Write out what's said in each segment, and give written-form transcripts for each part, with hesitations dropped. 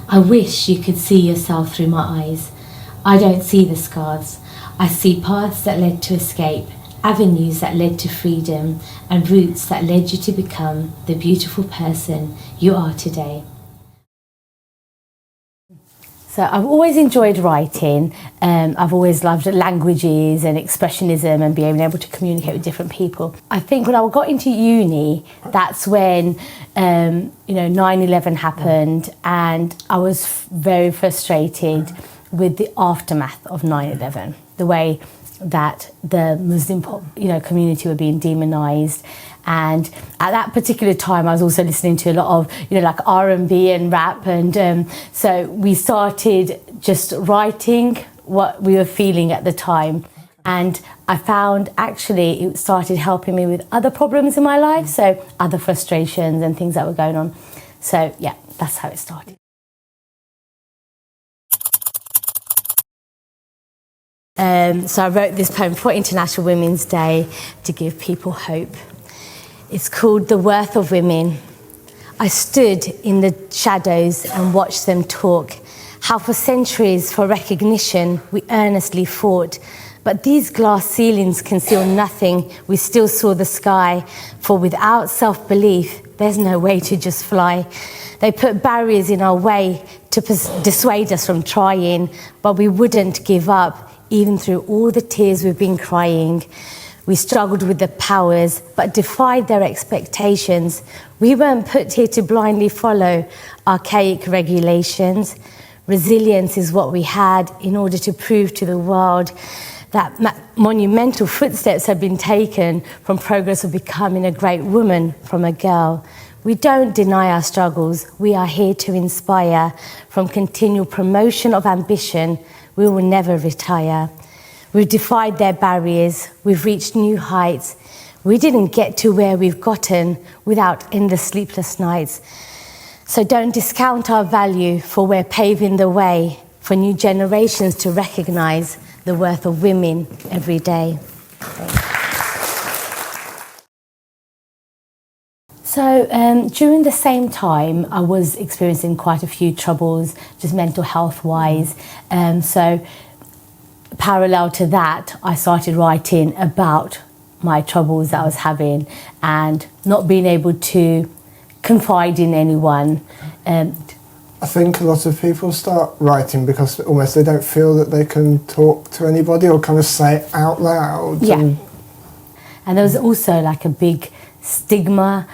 I wish you could see yourself through my eyes. I don't see the scars. I see paths that led to escape, avenues that led to freedom, and routes that led you to become the beautiful person you are today. So I've always enjoyed writing. I've always loved languages and expressionism and being able to communicate with different people. I think when I got into uni, that's when 9/11 happened, and I was very frustrated with the aftermath of 9/11, the way that the Muslim community were being demonized. And at that particular time, I was also listening to a lot of, like R&B and rap. And so we started just writing what we were feeling at the time. And I found actually it started helping me with other problems in my life. So other frustrations and things that were going on. So yeah, that's how it started. So I wrote this poem for International Women's Day to give people hope. It's called The Worth of Women. I stood in the shadows and watched them talk, how for centuries for recognition we earnestly fought. But these glass ceilings conceal nothing, we still saw the sky, for without self-belief there's no way to just fly. They put barriers in our way to dissuade us from trying, but we wouldn't give up, even through all the tears we've been crying. We struggled with the powers, but defied their expectations. We weren't put here to blindly follow archaic regulations. Resilience is what we had in order to prove to the world that monumental footsteps had been taken from progress of becoming a great woman from a girl. We don't deny our struggles. We are here to inspire. From continual promotion of ambition, we will never retire. We've defied their barriers. We've reached new heights. We didn't get to where we've gotten without endless sleepless nights. So don't discount our value, for we're paving the way for new generations to recognise the worth of women every day. So during the same time, I was experiencing quite a few troubles, just mental health-wise. So parallel to that, I started writing about my troubles that I was having and not being able to confide in anyone. I think a lot of people start writing because almost they don't feel that they can talk to anybody or kind of say it out loud. Yeah. And there was also like a big stigma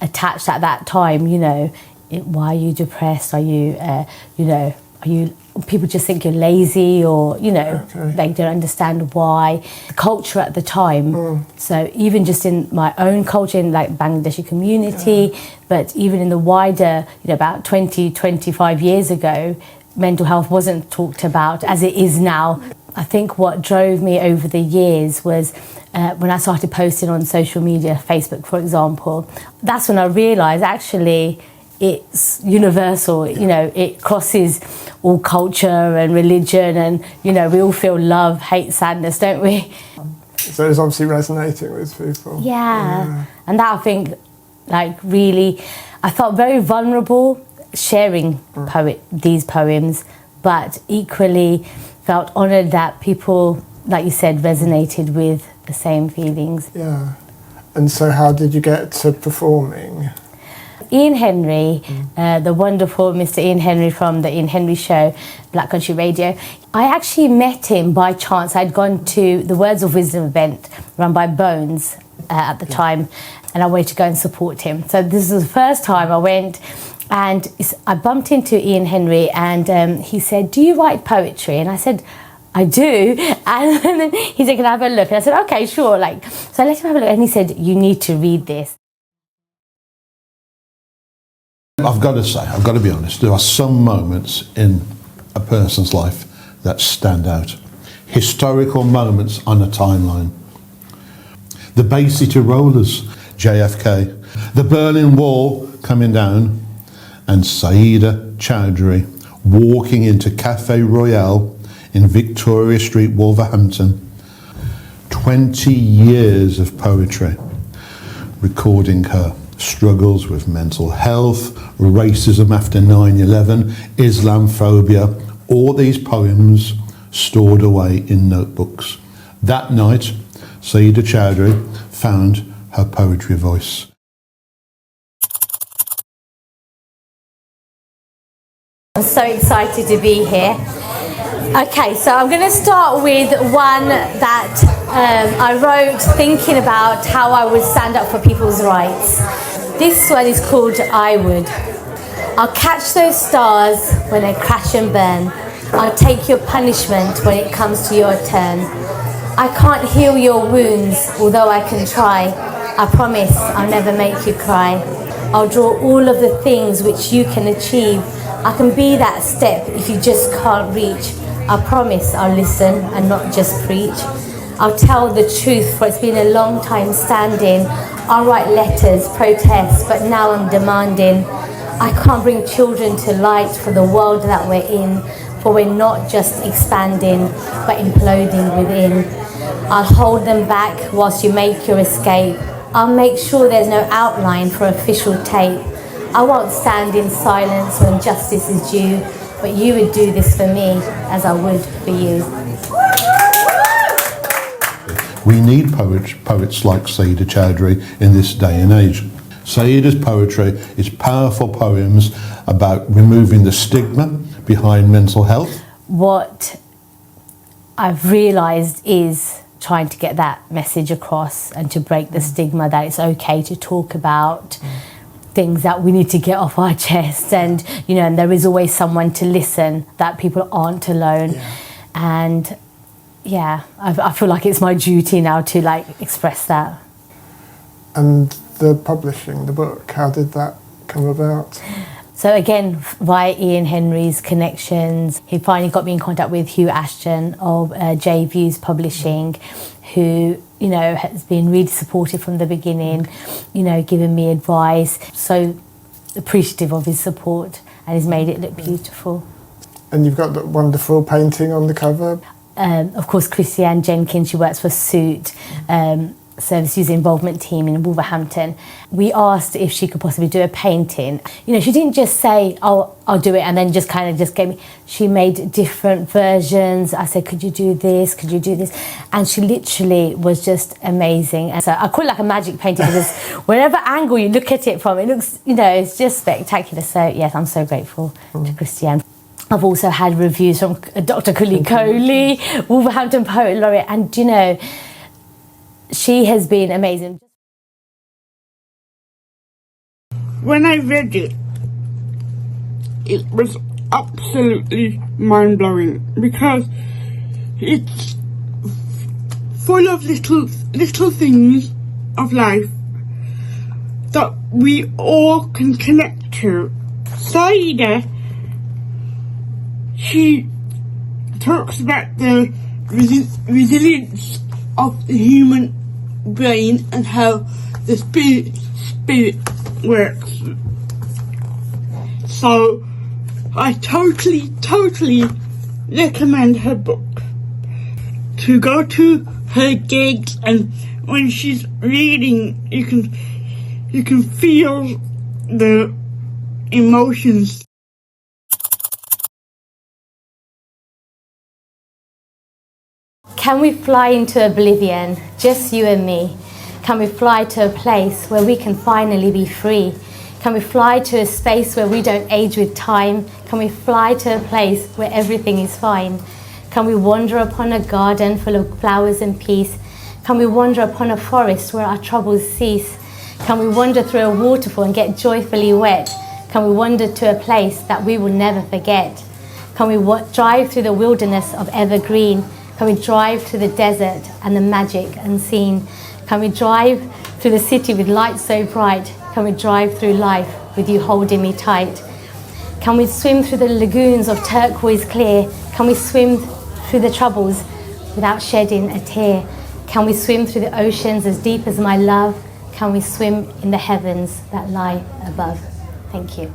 attached at that time, why are you depressed? Are you, people just think you're lazy or, they don't understand why. The culture at the time, so even just in my own culture, in like Bangladeshi community, but even in the wider, about 20, 25 years ago, mental health wasn't talked about as it is now. I think what drove me over the years was when I started posting on social media, Facebook for example, that's when I realised actually it's universal, it crosses all culture and religion and, we all feel love, hate, sadness, don't we? So it's obviously resonating with people. Yeah. And that I think, really, I felt very vulnerable sharing these poems, but equally felt honoured that people, like you said, resonated with the same feelings. Yeah. And so how did you get to performing? Ian Henry, the wonderful Mr. Ian Henry from the Ian Henry Show, Black Country Radio. I actually met him by chance. I'd gone to the Words of Wisdom event run by Bones at the time, and I wanted to go and support him. So this was the first time I went, and I bumped into Ian Henry, and he said, "Do you write poetry?" And I said, "I do." And then he said, "Can I have a look?" And I said, "Okay, sure." So I let him have a look, and he said, "You need to read this." I've got to be honest, there are some moments in a person's life that stand out. Historical moments on a timeline. The Bay City Rollers, JFK, the Berlin Wall coming down, and Saida Chowdhury walking into Café Royale in Victoria Street, Wolverhampton. 20 years of poetry recording her struggles with mental health, racism after 9/11, Islamophobia, all these poems stored away in notebooks. That night, Saida Chowdhury found her poetry voice. I'm so excited to be here. Okay, so I'm going to start with one that I wrote thinking about how I would stand up for people's rights. This one is called I Would. I'll catch those stars when they crash and burn. I'll take your punishment when it comes to your turn. I can't heal your wounds, although I can try. I promise I'll never make you cry. I'll draw all of the things which you can achieve. I can be that step if you just can't reach. I promise I'll listen and not just preach. I'll tell the truth, for it's been a long time standing. I'll write letters, protest, but now I'm demanding. I can't bring children to light for the world that we're in, for we're not just expanding, but imploding within. I'll hold them back whilst you make your escape. I'll make sure there's no outline for official tape. I won't stand in silence when justice is due, but you would do this for me as I would for you. We need poets like Saida Chowdhury in this day and age. Saida's poetry is powerful poems about removing the stigma behind mental health. What I've realised is trying to get that message across and to break the stigma that it's okay to talk about things that we need to get off our chest, and and there is always someone to listen, that people aren't alone. And I feel like it's my duty now to express that. And the publishing the book, how did that come about? So again, via Ian Henry's connections, he finally got me in contact with Hugh Ashton of J Views Publishing, who has been really supportive from the beginning, giving me advice. So appreciative of his support, and he's made it look beautiful. And you've got that wonderful painting on the cover. Of course, Christiane Jenkins, she works for Suit, Service User Involvement Team in Wolverhampton. We asked if she could possibly do a painting. She didn't just say, "Oh, I'll do it," and then just gave me. She made different versions. I said, "Could you do this? Could you do this?" And she literally was just amazing. And so I call it like a magic painting, because wherever angle you look at it from, it looks, it's just spectacular. So yes, I'm so grateful to Christiane. I've also had reviews from Dr. Kuli Coley, Wolverhampton Poet Laureate, and she has been amazing. When I read it, it was absolutely mind-blowing, because it's full of little things of life that we all can connect to. Saida, she talks about the resilience of the human brain and how the spirit works. So I totally recommend her book. To go to her gigs, and when she's reading, you can feel the emotions. Can we fly into oblivion, just you and me? Can we fly to a place where we can finally be free? Can we fly to a space where we don't age with time? Can we fly to a place where everything is fine? Can we wander upon a garden full of flowers and peace? Can we wander upon a forest where our troubles cease? Can we wander through a waterfall and get joyfully wet? Can we wander to a place that we will never forget? Can we drive through the wilderness of evergreen? Can we drive through the desert and the magic unseen? Can we drive through the city with lights so bright? Can we drive through life with you holding me tight? Can we swim through the lagoons of turquoise clear? Can we swim through the troubles without shedding a tear? Can we swim through the oceans as deep as my love? Can we swim in the heavens that lie above? Thank you.